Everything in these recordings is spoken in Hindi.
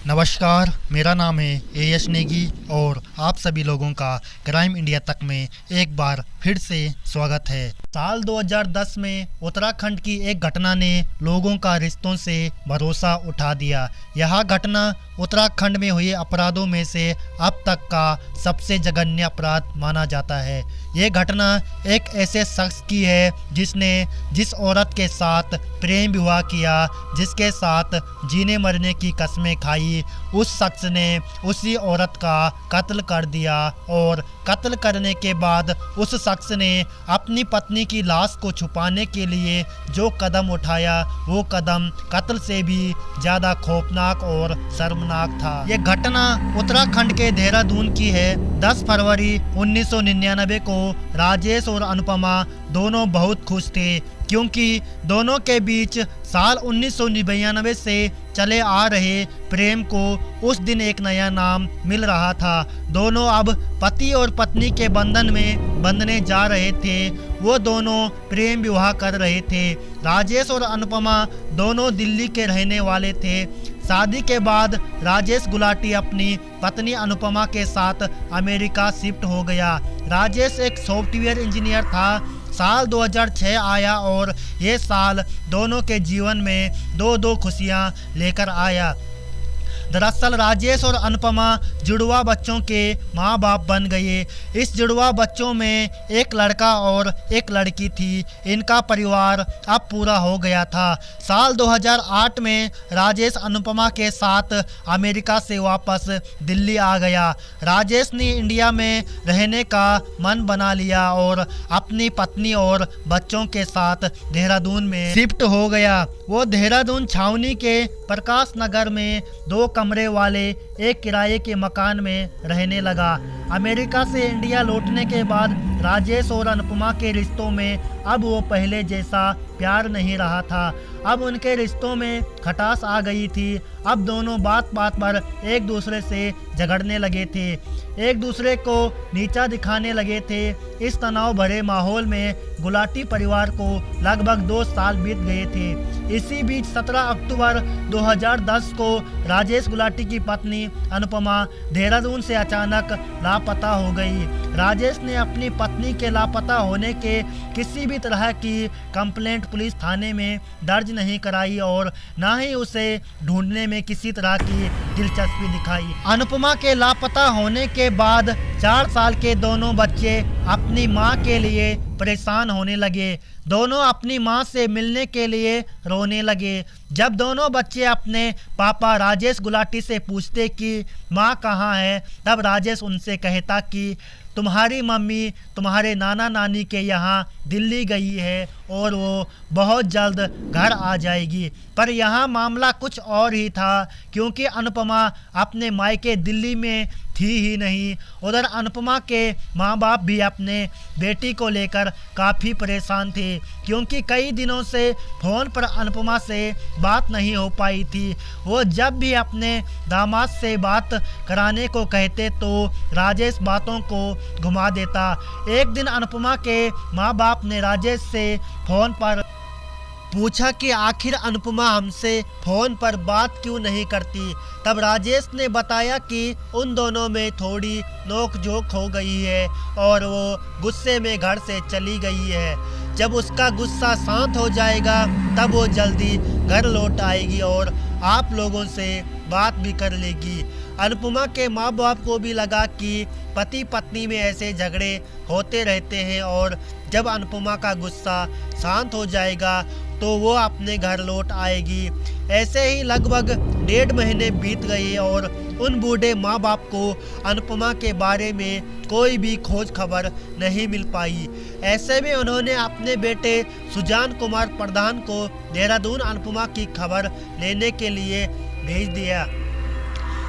नमस्कार, मेरा नाम है एएस नेगी और आप सभी लोगों का क्राइम इंडिया तक में एक बार फिर से स्वागत है। साल 2010 में उत्तराखंड की एक घटना ने लोगों का रिश्तों से भरोसा उठा दिया। यह घटना उत्तराखंड में हुए अपराधों में से अब तक का सबसे जघन्य अपराध माना जाता है। ये घटना एक ऐसे शख्स की है जिसने जिस औरत के साथ प्रेम विवाह किया, जिसके साथ जीने मरने की कस्में खाई, उस शख्स ने उसी औरत का कत्ल कर दिया और कत्ल करने के बाद उस शख्स ने अपनी पत्नी की लाश को छुपाने के लिए जो कदम उठाया वो कदम कत्ल से भी ज़्यादा खौफनाक और शर्मनाक था। ये घटना उत्तराखंड के देहरादून की है। 10 फरवरी 1999 को राजेश और अनुपमा दोनों बहुत खुश थे क्योंकि दोनों के बीच साल 1999 से चले आ रहे प्रेम को उस दिन एक नया नाम मिल रहा था। दोनों अब पति और पत्नी के बंधन में बंधने जा रहे थे। वो दोनों प्रेम विवाह कर रहे थे। राजेश और अनुपमा दोनों दिल्ली के रहने वाले थे। शादी के बाद राजेश गुलाटी अपनी पत्नी अनुपमा के साथ अमेरिका शिफ्ट हो गया। राजेश एक सॉफ्टवेयर इंजीनियर था। साल 2006 आया और ये साल दोनों के जीवन में दो खुशियां लेकर आया। दरअसल राजेश और अनुपमा जुड़वा बच्चों के माँ बाप बन गए। इस जुड़वा बच्चों में एक लड़का और एक लड़की थी। इनका परिवार अब पूरा हो गया था। साल 2008 में राजेश अनुपमा के साथ अमेरिका से वापस दिल्ली आ गया। राजेश ने इंडिया में रहने का मन बना लिया और अपनी पत्नी और बच्चों के साथ देहरादून में शिफ्ट हो गया। वो देहरादून छावनी के प्रकाश नगर में 2 कमरे वाले एक किराए के मकान में रहने लगा। अमेरिका से इंडिया लौटने के बाद राजेश और अनुपमा के रिश्तों में अब वो पहले जैसा प्यार नहीं रहा था। अब उनके रिश्तों में खटास आ गई थी। अब दोनों बात बात पर एक दूसरे से झगड़ने लगे थे, एक दूसरे को नीचा दिखाने लगे थे। इस तनाव भरे माहौल में गुलाटी परिवार को लगभग 2 साल बीत गए थे। इसी बीच 17 अक्टूबर 2010 को राजेश गुलाटी की पत्नी अनुपमा देहरादून से अचानक लापता हो गई। राजेश ने अपनी पत्नी के लापता होने के किसी भी तरह की कंप्लेंट पुलिस थाने में दर्ज नहीं कराई और न ही उसे ढूंढने में किसी तरह की दिलचस्पी दिखाई। अनुपमा के लापता होने के बाद 4 साल के दोनों बच्चे अपनी मां के लिए परेशान होने लगे। दोनों अपनी मां से मिलने के लिए रोने लगे। जब दोनों बच्चे अपने पापा राजेश गुलाटी से पूछते कि मां कहाँ है, तब राजेश उनसे कहता कि तुम्हारी मम्मी तुम्हारे नाना नानी के यहाँ दिल्ली गई है और वो बहुत जल्द घर आ जाएगी। पर यहाँ मामला कुछ और ही था क्योंकि अनुपमा अपने मायके दिल्ली में थी ही नहीं। उधर अनुपमा के माँ बाप भी अपने बेटी को लेकर काफ़ी परेशान थे क्योंकि कई दिनों से फ़ोन पर अनुपमा से बात नहीं हो पाई थी। वो जब भी अपने दामाद से बात कराने को कहते तो राजेश बातों को घुमा देता। एक दिन अनुपमा के माँ बाप ने राजेश से फ़ोन पर पूछा कि आखिर अनुपमा हमसे फ़ोन पर बात क्यों नहीं करती। तब राजेश ने बताया कि उन दोनों में थोड़ी नोक-झोंक हो गई है और वो गुस्से में घर से चली गई है। जब उसका गुस्सा शांत हो जाएगा तब वो जल्दी घर लौट आएगी और आप लोगों से बात भी कर लेगी। अनुपमा के माँ बाप को भी लगा कि पति पत्नी में ऐसे झगड़े होते रहते हैं और जब अनुपमा का गुस्सा शांत हो जाएगा तो वो अपने घर लौट आएगी। ऐसे ही लगभग 1.5 महीने बीत गए और उन बूढ़े माँ बाप को अनुपमा के बारे में कोई भी खोज खबर नहीं मिल पाई। ऐसे में उन्होंने अपने बेटे सुजान कुमार प्रधान को देहरादून अनुपमा की खबर लेने के लिए भेज दिया।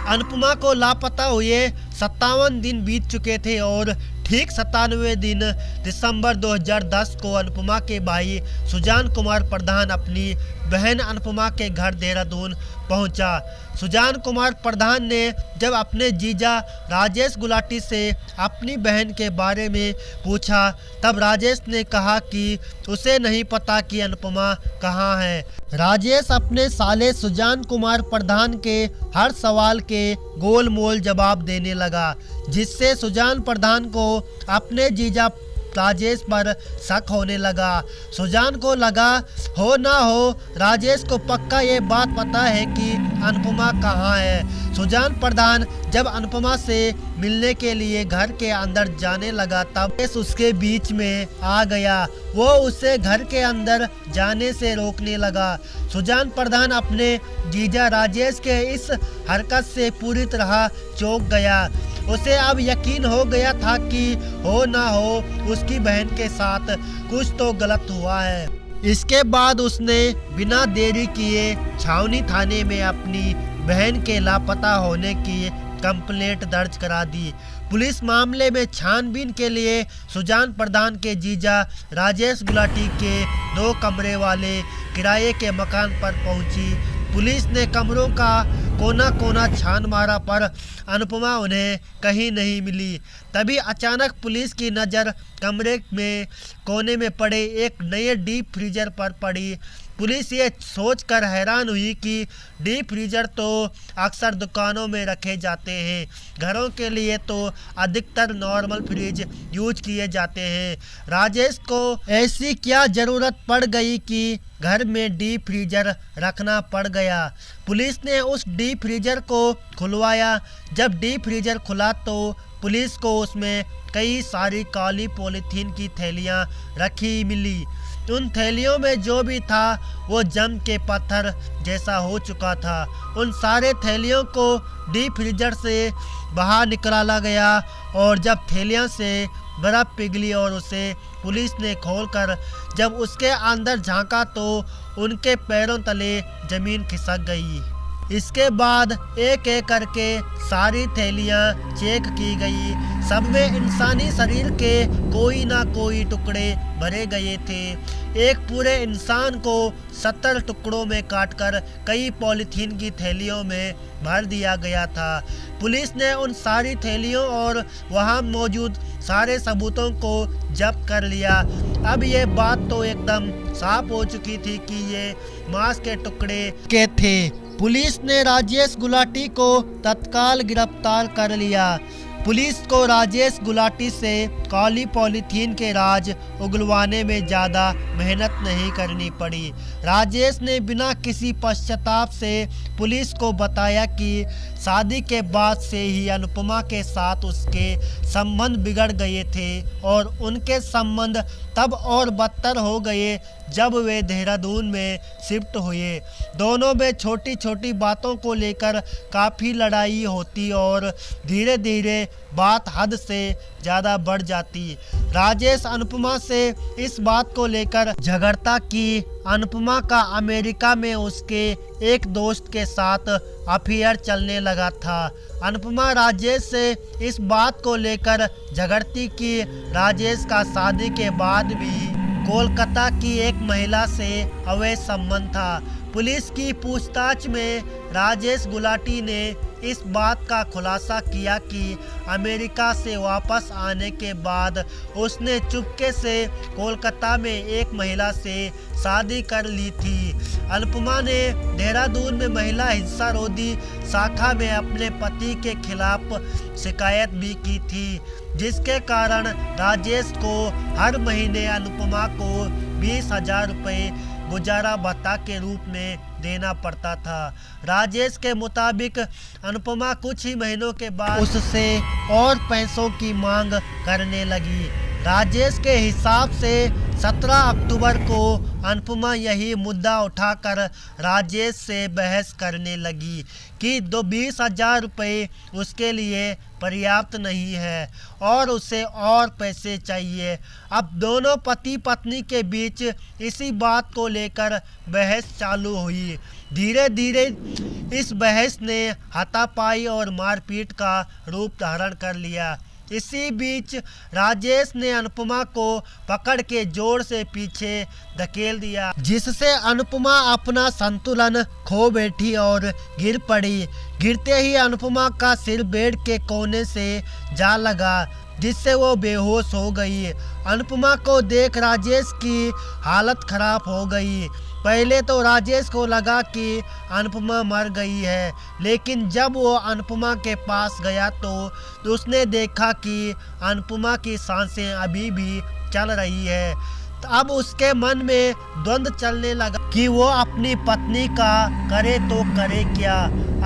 अनुपमा को लापता हुए 57 दिन बीत चुके थे और ठीक 97 दिन दिसंबर 2010 को अनुपमा के भाई सुजान कुमार प्रधान अपनी बहन अनुपमा के घर देहरादून पहुंचा। सुजान कुमार प्रधान ने जब अपने जीजा राजेश गुलाटी से अपनी बहन के बारे में पूछा तब राजेश ने कहा कि उसे नहीं पता कि अनुपमा कहाँ है। राजेश अपने साले सुजान कुमार प्रधान के हर सवाल के गोल मोल जवाब देने लगा, जिससे सुजान प्रधान को अपने जीजा राजेश पर शक होने लगा। सुजान को लगा हो ना हो राजेश को पक्का ये बात पता है कि अनुपमा कहाँ है। सुजान प्रधान जब अनुपमा से मिलने के लिए घर के अंदर जाने लगा तब उसके बीच में आ गया। वो उसे घर के अंदर जाने से रोकने लगा। सुजान प्रधान अपने जीजा राजेश के इस हरकत से पूरी तरह चौंक गया। उसे अब यकीन हो गया था कि हो ना हो उसकी बहन के साथ कुछ तो गलत हुआ है। इसके बाद उसने बिना देरी किए छावनी थाने में अपनी बहन के लापता होने की कंप्लेंट दर्ज करा दी। पुलिस मामले में छानबीन के लिए सुजान प्रधान के जीजा राजेश गुलाटी के 2 कमरे वाले किराए के मकान पर पहुंची। पुलिस ने कमरों का कोना कोना छान मारा पर अनुपमा उन्हें कहीं नहीं मिली। तभी अचानक पुलिस की नज़र कमरे में कोने में पड़े एक नए डीप फ्रीजर पर पड़ी। पुलिस ये सोचकर हैरान हुई कि डीप फ्रीजर तो अक्सर दुकानों में रखे जाते हैं, घरों के लिए तो अधिकतर नॉर्मल फ्रिज यूज किए जाते हैं। राजेश को ऐसी क्या ज़रूरत पड़ गई कि घर में डीप फ्रीजर रखना पड़ गया। पुलिस ने उस डीप फ्रीजर को खुलवाया। जब डीप फ्रीजर खुला तो पुलिस को उसमें कई सारी काली पॉलीथीन की थैलियां रखी मिली। उन थैलियों में जो भी था वो जम के पत्थर जैसा हो चुका था। उन सारे थैलियों को डीप फ्रीजर से बाहर निकाला गया और जब थैलियां से बर्फ़ पिघली और उसे पुलिस ने खोलकर जब उसके अंदर झांका तो उनके पैरों तले ज़मीन खिसक गई। इसके बाद एक एक करके सारी थैलियां चेक की गई। सब में इंसानी शरीर के कोई ना कोई टुकड़े भरे गए थे। एक पूरे इंसान को 70 टुकड़ों में काटकर कई पॉलीथीन की थैलियों में भर दिया गया था। पुलिस ने उन सारी थैलियों और वहां मौजूद सारे सबूतों को जब्त कर लिया। अब ये बात तो एकदम साफ हो चुकी थी कि ये मांस के टुकड़े के थे। पुलिस ने राजेश गुलाटी को तत्काल गिरफ्तार कर लिया। पुलिस को राजेश गुलाटी से काली पॉलीथीन के राज उगलवाने में ज़्यादा मेहनत नहीं करनी पड़ी। राजेश ने बिना किसी पश्चाताप से पुलिस को बताया कि शादी के बाद से ही अनुपमा के साथ उसके संबंध बिगड़ गए थे और उनके संबंध तब और बदतर हो गए जब वे देहरादून में शिफ्ट हुए। दोनों में छोटी छोटी बातों को लेकर काफ़ी लड़ाई होती और धीरे धीरे बात हद से ज़्यादा बढ़ जाती। राजेश अनुपमा से इस बात को लेकर झगड़ता कि अनुपमा का अमेरिका में उसके एक दोस्त के साथ अफेयर चलने लगा था। अनुपमा राजेश से इस बात को लेकर झगड़ती कि राजेश का शादी के बाद भी कोलकाता की एक महिला से अवैध संबंध था। पुलिस की पूछताछ में राजेश गुलाटी ने इस बात का खुलासा किया कि अमेरिका से वापस आने के बाद उसने चुपके से कोलकाता में एक महिला से शादी कर ली थी। अनुपमा ने देहरादून में महिला हिंसा रोधी शाखा में अपने पति के खिलाफ शिकायत भी की थी, जिसके कारण राजेश को हर महीने अनुपमा को 20,000 रुपये गुजारा भत्ता के रूप में देना पड़ता था। राजेश के मुताबिक अनुपमा कुछ ही महीनों के बाद उससे और पैसों की मांग करने लगी। राजेश के हिसाब से 17 अक्टूबर को अनुपमा यही मुद्दा उठाकर राजेश से बहस करने लगी कि 20,000 रुपये उसके लिए पर्याप्त नहीं है और उसे और पैसे चाहिए। अब दोनों पति पत्नी के बीच इसी बात को लेकर बहस चालू हुई। धीरे धीरे इस बहस ने हाथापाई और मारपीट का रूप धारण कर लिया। इसी बीच राजेश ने अनुपमा को पकड़ के जोर से पीछे धकेल दिया, जिससे अनुपमा अपना संतुलन खो बैठी और गिर पड़ी। गिरते ही अनुपमा का सिर बेड के कोने से जा लगा, जिससे वो बेहोश हो गई। अनुपमा को देख राजेश की हालत खराब हो गई। पहले तो राजेश को लगा कि अनुपमा मर गई है, लेकिन जब वो अनुपमा के पास गया तो उसने देखा कि अनुपमा की सांसें अभी भी चल रही है। अब उसके मन में द्वंद्व चलने लगा कि वो अपनी पत्नी का करे तो करे क्या।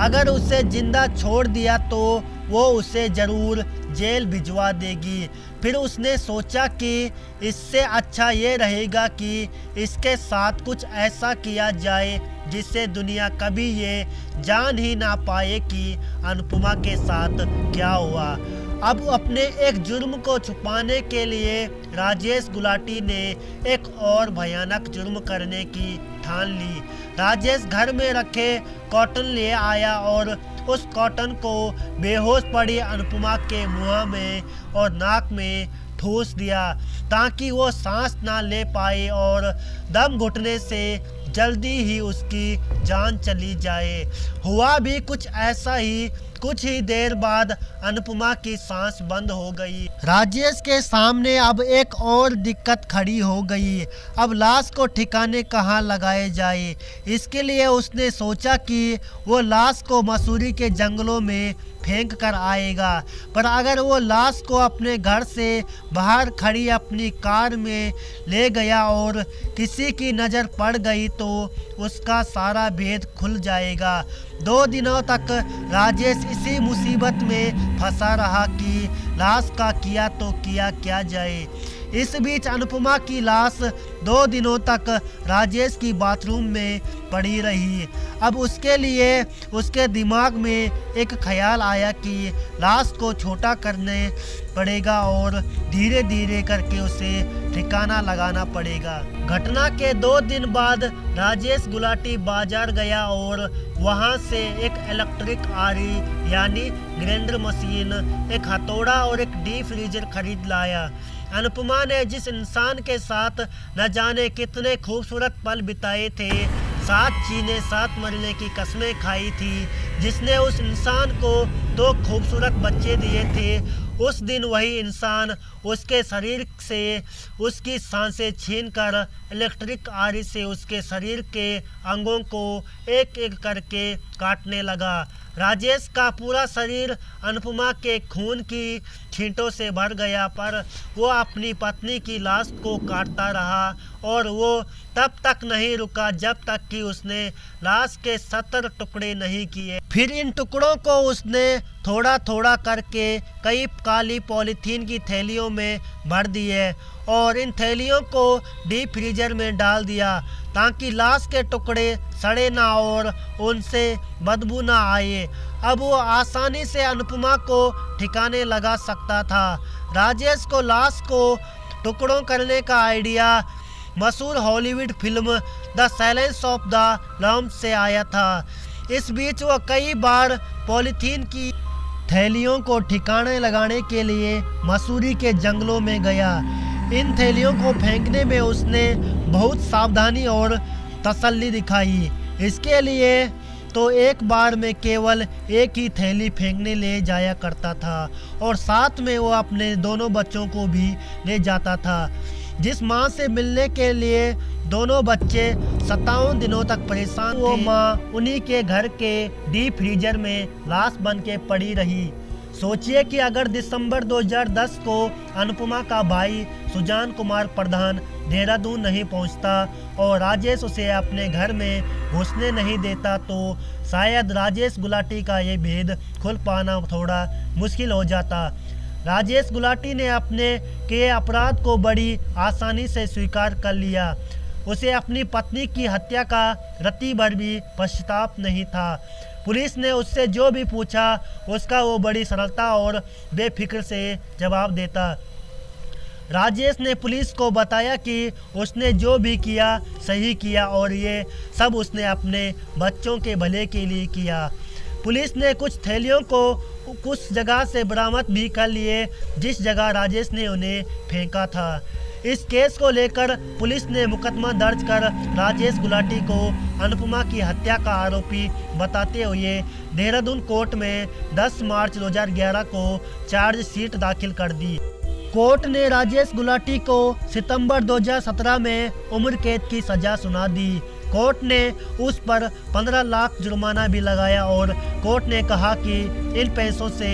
अगर उसे जिंदा छोड़ दिया तो वो उसे जरूर जेल भिजवा देगी। फिर उसने सोचा कि इससे अच्छा ये रहेगा कि इसके साथ कुछ ऐसा किया जाए जिससे दुनिया कभी ये जान ही ना पाए कि अनुपमा के साथ क्या हुआ। अब अपने एक जुर्म को छुपाने के लिए राजेश गुलाटी ने एक और भयानक जुर्म करने की ठान ली। राजेश घर में रखे कॉटन ले आया और उस कॉटन को बेहोश पड़ी अनुपमा के मुंह में और नाक में ठूस दिया, ताकि वो सांस ना ले पाए और दम घुटने से जल्दी ही उसकी जान चली जाए। हुआ भी कुछ ऐसा ही। कुछ ही देर बाद अनुपमा की सांस बंद हो गई। राजेश के सामने अब एक और दिक्कत खड़ी हो गई। अब लाश को ठिकाने कहाँ लगाए जाए। इसके लिए उसने सोचा कि वो लाश को मसूरी के जंगलों में फेंक कर आएगा, पर अगर वो लाश को अपने घर से बाहर खड़ी अपनी कार में ले गया और किसी की नज़र पड़ गई तो उसका सारा भेद खुल जाएगा। 2 दिनों तक राजेश इसी मुसीबत में फंसा रहा कि लाश का किया तो किया क्या जाए। इस बीच अनुपमा की लाश 2 दिनों तक राजेश की बाथरूम में पड़ी रही। अब उसके लिए उसके दिमाग में एक ख्याल आया कि लाश को छोटा करने पड़ेगा और धीरे धीरे करके उसे ठिकाना लगाना पड़ेगा। घटना के 2 दिन बाद राजेश गुलाटी बाजार गया और वहां से एक इलेक्ट्रिक आरी यानी ग्राइंडर मशीन, एक हथौड़ा और एक डीप फ्रीजर खरीद लाया। अनुपमा ने जिस इंसान के साथ न जाने कितने खूबसूरत पल बिताए थे, 7 जीने 7 मरने की कस्में खाई थी, जिसने उस इंसान को 2 खूबसूरत बच्चे दिए थे, उस दिन वही इंसान उसके शरीर से उसकी सांसें छीनकर इलेक्ट्रिक आरी से उसके शरीर के अंगों को एक एक करके काटने लगा। राजेश का पूरा शरीर अनुपमा के खून की छींटों से भर गया, पर वो अपनी पत्नी की लाश को काटता रहा और वो तब तक नहीं रुका जब तक कि उसने लाश के 70 टुकड़े नहीं किए। फिर इन टुकड़ों को उसने थोड़ा थोड़ा करके कई काली पॉलीथीन की थैलियों में भर दिए और इन थैलियों को डीप फ्रीजर में डाल दिया, ताकि लाश के टुकड़े सड़े ना और उनसे बदबू ना आए। अब वो आसानी से अनुपमा को ठिकाने लगा सकता था। राजेश को लाश को टुकड़ों करने का आइडिया मशहूर Hollywood film the silence of the lambs से आया था। इस बीच वो कई बार पॉलीथीन की थैलियों को ठिकाने लगाने के लिए मसूरी के जंगलों में गया। इन थैलियों को फेंकने में उसने बहुत सावधानी और तसल्ली दिखाई। इसके लिए तो एक बार में केवल एक ही थैली फेंकने ले जाया करता था और साथ में वो अपने दोनों बच्चों को भी ले जाता था। जिस माँ से मिलने के लिए दोनों बच्चे 57 दिनों तक परेशान थे, वो माँ उन्हीं के घर के डीप फ्रीजर में लाश बन के पड़ी रही। सोचिए कि अगर दिसंबर 2010 को अनुपमा का भाई सुजान कुमार प्रधान देहरादून नहीं पहुंचता और राजेश उसे अपने घर में घुसने नहीं देता, तो शायद राजेश गुलाटी का ये भेद खुल पाना थोड़ा मुश्किल हो जाता। राजेश गुलाटी ने अपने के अपराध को बड़ी आसानी से स्वीकार कर लिया। उसे अपनी पत्नी की हत्या का रत्ती भर भी पश्चाताप नहीं था। पुलिस ने उससे जो भी पूछा उसका वो बड़ी सरलता और बेफिक्र से जवाब देता। राजेश ने पुलिस को बताया कि उसने जो भी किया सही किया और ये सब उसने अपने बच्चों के भले के लिए किया। पुलिस ने कुछ थैलियों को कुछ जगह से बरामद भी कर लिए जिस जगह राजेश ने उन्हें फेंका था। इस केस को लेकर पुलिस ने मुकदमा दर्ज कर राजेश गुलाटी को अनुपमा की हत्या का आरोपी बताते हुए देहरादून कोर्ट में 10 मार्च 2011 को चार्जशीट दाखिल कर दी। कोर्ट ने राजेश गुलाटी को सितंबर 2017 में उम्र कैद की सजा सुना दी। कोर्ट ने उस पर 15 लाख जुर्माना भी लगाया और कोर्ट ने कहा कि इन पैसों से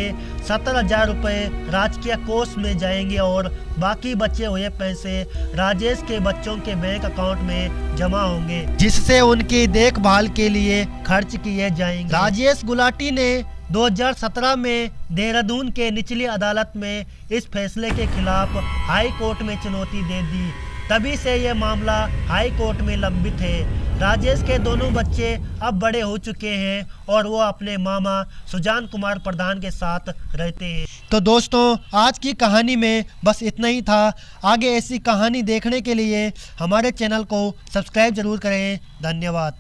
70,000 रुपये राजकीय कोष में जाएंगे और बाकी बचे हुए पैसे राजेश के बच्चों के बैंक अकाउंट में जमा होंगे जिससे उनकी देखभाल के लिए खर्च किए जाएंगे। राजेश गुलाटी ने 2017 में देहरादून के निचली अदालत में इस फैसले के खिलाफ हाई कोर्ट में चुनौती दे दी। तभी से यह मामला हाई कोर्ट में लंबित है। राजेश के दोनों बच्चे अब बड़े हो चुके हैं और वो अपने मामा सुजान कुमार प्रधान के साथ रहते हैं। तो दोस्तों आज की कहानी में बस इतना ही था। आगे ऐसी कहानी देखने के लिए हमारे चैनल को सब्सक्राइब जरूर करें। धन्यवाद।